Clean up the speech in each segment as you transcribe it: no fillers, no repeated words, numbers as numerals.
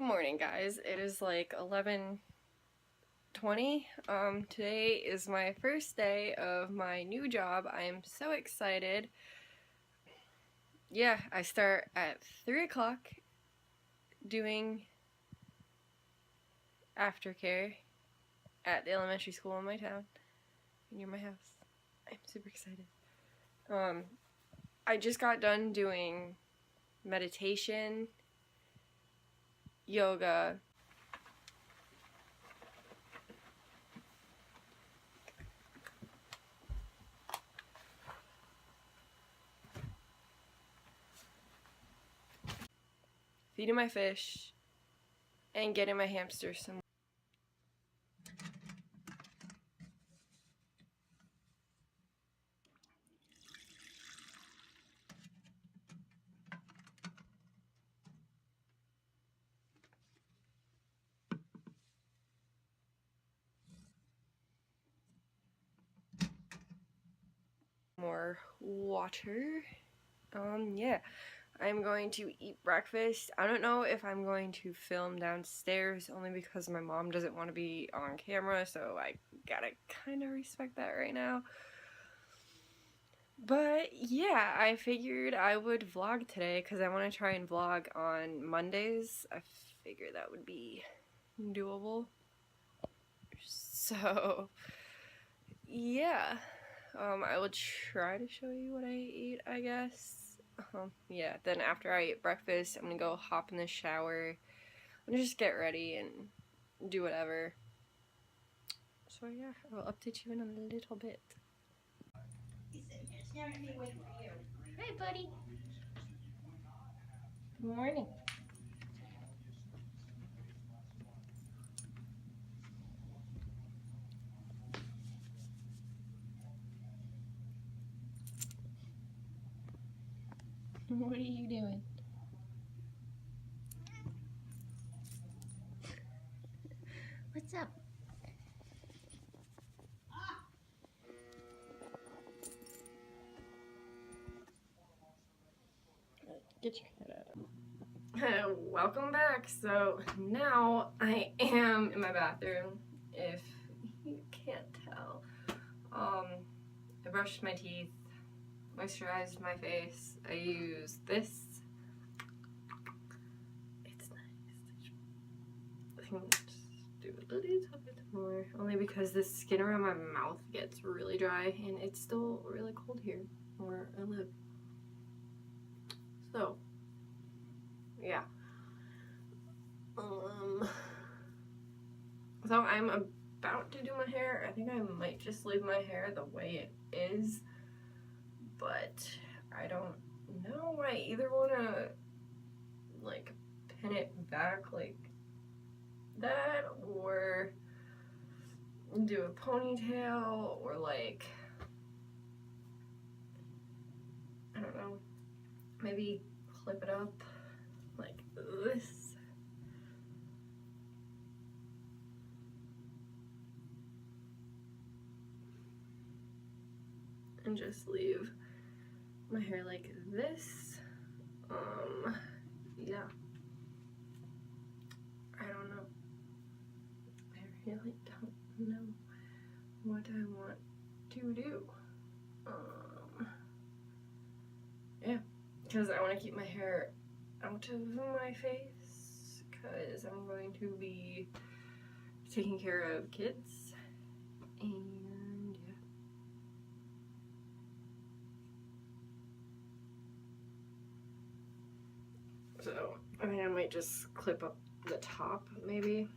Good morning, guys. It is like 11:20. Today is my first day of my new job. I am so excited. Yeah, I start at 3 o'clock doing aftercare at the elementary school in my town, near my house. I'm super excited. I just got done doing meditation, yoga, feeding my fish, and getting my hamster some more water. Yeah, I'm going to eat breakfast. I don't know if I'm going to film downstairs only because my mom doesn't want to be on camera, so I gotta kind of respect that right now. But yeah, I figured I would vlog today because I want to try and vlog on Mondays. I figured that would be doable. So yeah, I will try to show you what I eat, I guess. Yeah, then after I eat breakfast, I'm gonna go hop in the shower and just get ready and do whatever. So yeah, I will update you in a little bit. Hey, buddy. Good morning. What are you doing? What's up? Get your head out of it. Welcome back. So now I am in my bathroom, if you can't tell. I brushed my teeth, moisturized my face. I use this. It's nice. I can just do a little bit more, only because the skin around my mouth gets really dry and it's still really cold here where I live. So yeah. So I'm about to do my hair. I think I might just leave my hair the way it is, but I don't know. I either want to like pin it back like that or do a ponytail or like, I don't know, maybe clip it up like this. And just leave my hair like this. Yeah. I don't know. I really don't know what I want to do. Yeah, because I want to keep my hair out of my face because I'm going to be taking care of kids, and yeah. So, I mean, I might just clip up the top, maybe.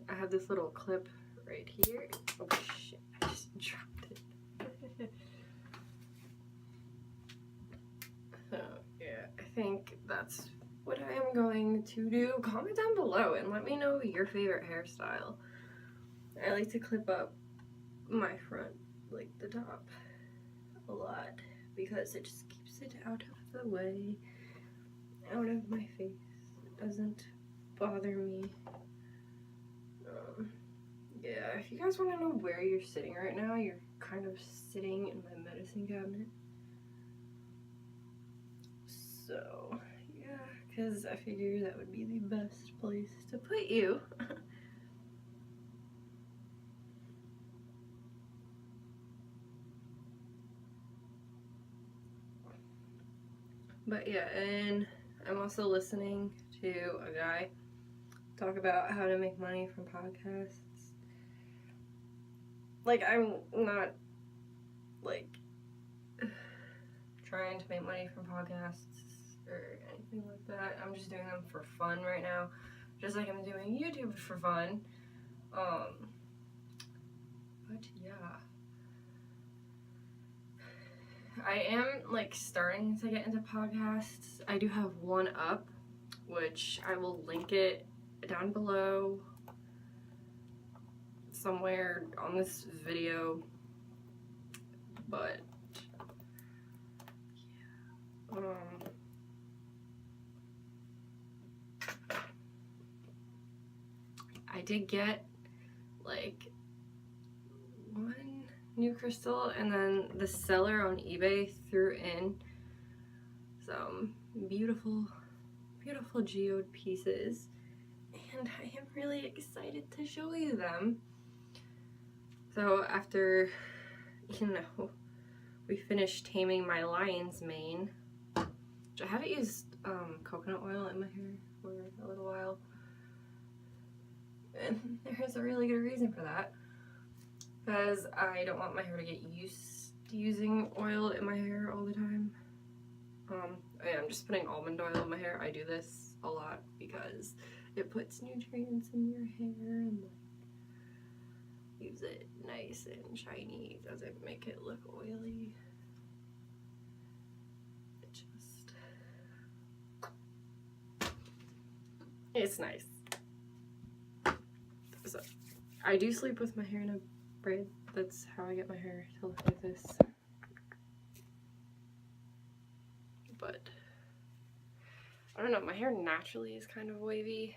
I have this little clip right here. Oh shit, I just dropped it. So, yeah, I think that's what I am going to do. Comment down below and let me know your favorite hairstyle. I like to clip up my front, like the top, a lot because it just keeps it out of the way, out of my face. It doesn't bother me. Yeah, if you guys want to know where you're sitting right now, you're kind of sitting in my medicine cabinet. So, yeah, because I figure that would be the best place to put you. But yeah, and I'm also listening to a guy talk about how to make money from podcasts. Like, I'm not, like, trying to make money from podcasts or anything like that. I'm just doing them for fun right now. Just like I'm doing YouTube for fun. But yeah. I am, like, starting to get into podcasts. I do have one up, which I will link it down below somewhere on this video. But yeah. I did get, like, one new crystal, and then the seller on eBay threw in some beautiful, beautiful geode pieces, and I am really excited to show you them. So after, you know, we finished taming my lion's mane, which I haven't used coconut oil in my hair for a little while, and there's a really good reason for that, because I don't want my hair to get used to using oil in my hair all the time. I'm just putting almond oil in my hair. I do this a lot because it puts nutrients in your hair and, like, leaves it nice and shiny. It doesn't make it look oily. It's nice. So, I do sleep with my hair in a braid. That's how I get my hair to look like this. But I don't know, my hair naturally is kind of wavy.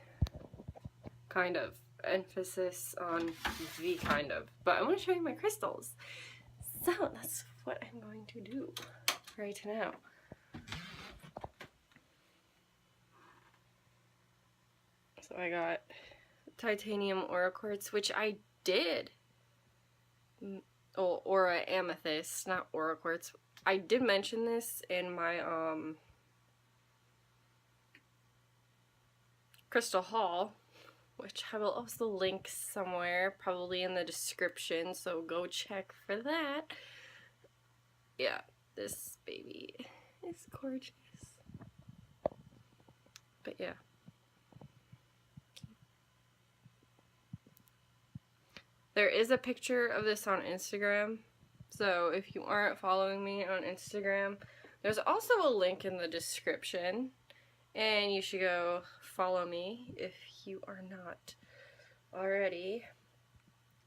Kind of. Emphasis on the kind of. But I want to show you my crystals. So that's what I'm going to do right now. So I got titanium aura quartz, which I did. Oh, aura amethyst, not aura quartz. I did mention this in my crystal haul, which I will also link somewhere, probably in the description, so go check for that. Yeah, this baby is gorgeous. But yeah. There is a picture of this on Instagram, so if you aren't following me on Instagram, there's also a link in the description, and you should go follow me if you are not already.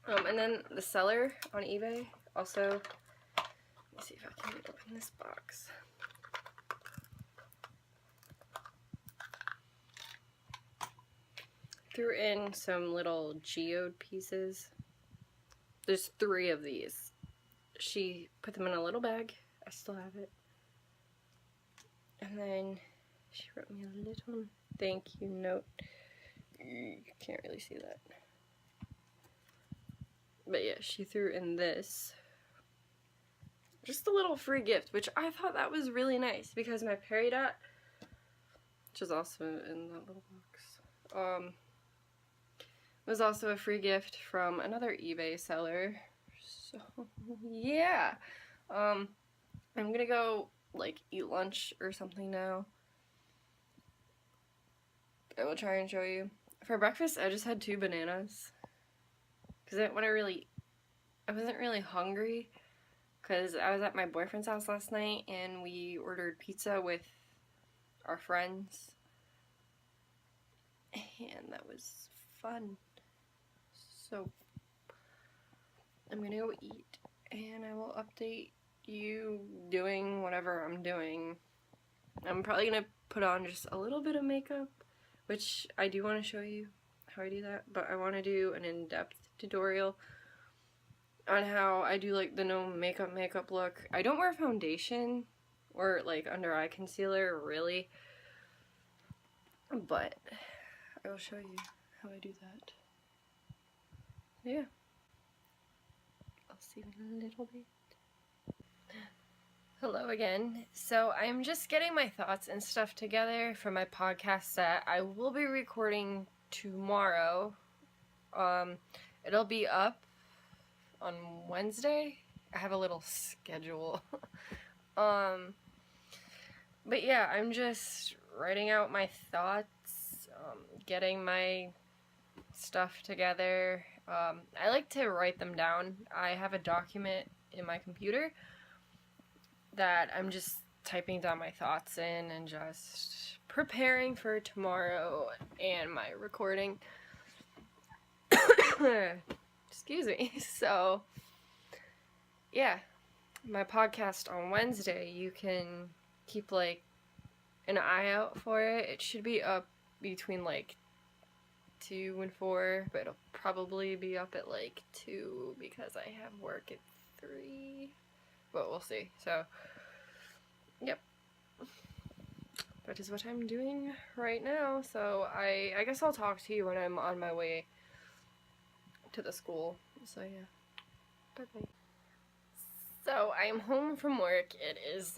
And then the seller on eBay also, let me see if I can open this box. Threw in some little geode pieces. There's 3 of these. She put them in a little bag. I still have it. And then she wrote me a little thank you note. You can't really see that. But yeah, she threw in this. Just a little free gift, which I thought that was really nice because my peridot, which is also in that little box, was also a free gift from another eBay seller. So yeah, I'm gonna go, like, eat lunch or something now. I will try and show you. For breakfast, I just had 2 bananas because I wasn't really hungry because I was at my boyfriend's house last night and we ordered pizza with our friends, and that was fun. So I'm gonna go eat, and I will update you doing whatever I'm doing. I'm probably gonna put on just a little bit of makeup, which I do want to show you how I do that, but I want to do an in-depth tutorial on how I do, like, the no makeup look. I don't wear foundation or, like, under eye concealer, really. but I will show you how I do that. Yeah. I'll see you in a little bit. Hello again. So I'm just getting my thoughts and stuff together for my podcast that I will be recording tomorrow. It'll be up on Wednesday. I have a little schedule. But yeah, I'm just writing out my thoughts, getting my stuff together. I like to write them down. I have a document in my computer that I'm just typing down my thoughts in and just preparing for tomorrow and my recording. Excuse me. So, yeah, my podcast on Wednesday, you can keep like an eye out for it. It should be up between like 2 and 4, but it'll probably be up at like 2 because I have work at 3. But we'll see. So, yep. That is what I'm doing right now. So I guess I'll talk to you when I'm on my way to the school. So yeah. Bye-bye. So I am home from work. It's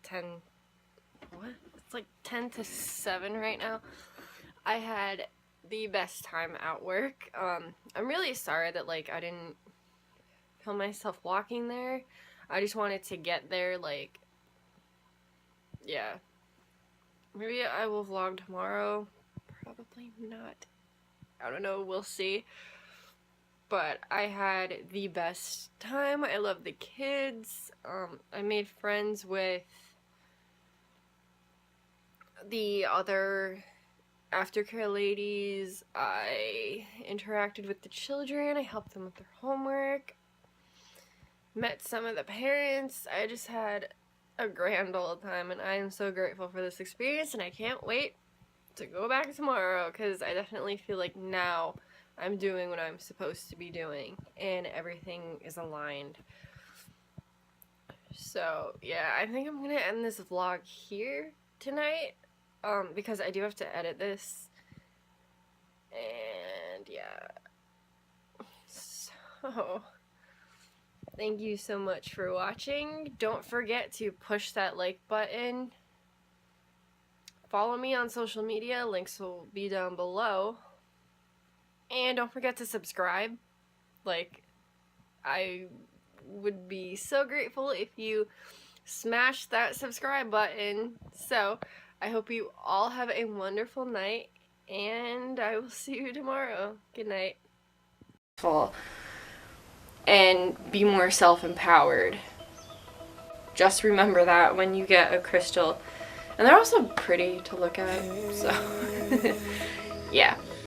10. What? It's like 10 to 7 right now. I had the best time at work. I'm really sorry that like I didn't film myself walking there. I just wanted to get there, like, yeah. Maybe I will vlog tomorrow. Probably not. I don't know, we'll see. But I had the best time. I love the kids. I made friends with the other aftercare ladies. I interacted with the children. I helped them with their homework. Met some of the parents. I just had a grand old time, and I am so grateful for this experience, and I can't wait to go back tomorrow, because I definitely feel like now I'm doing what I'm supposed to be doing, and everything is aligned. So, yeah, I think I'm gonna end this vlog here tonight, because I do have to edit this, and yeah, so thank you so much for watching. Don't forget to push that like button. Follow me on social media. Links will be down below. And don't forget to subscribe. Like, I would be so grateful if you smash that subscribe button. So, I hope you all have a wonderful night. And I will see you tomorrow. Good night. And be more self-empowered. Just remember that when you get a crystal. And they're also pretty to look at, so yeah.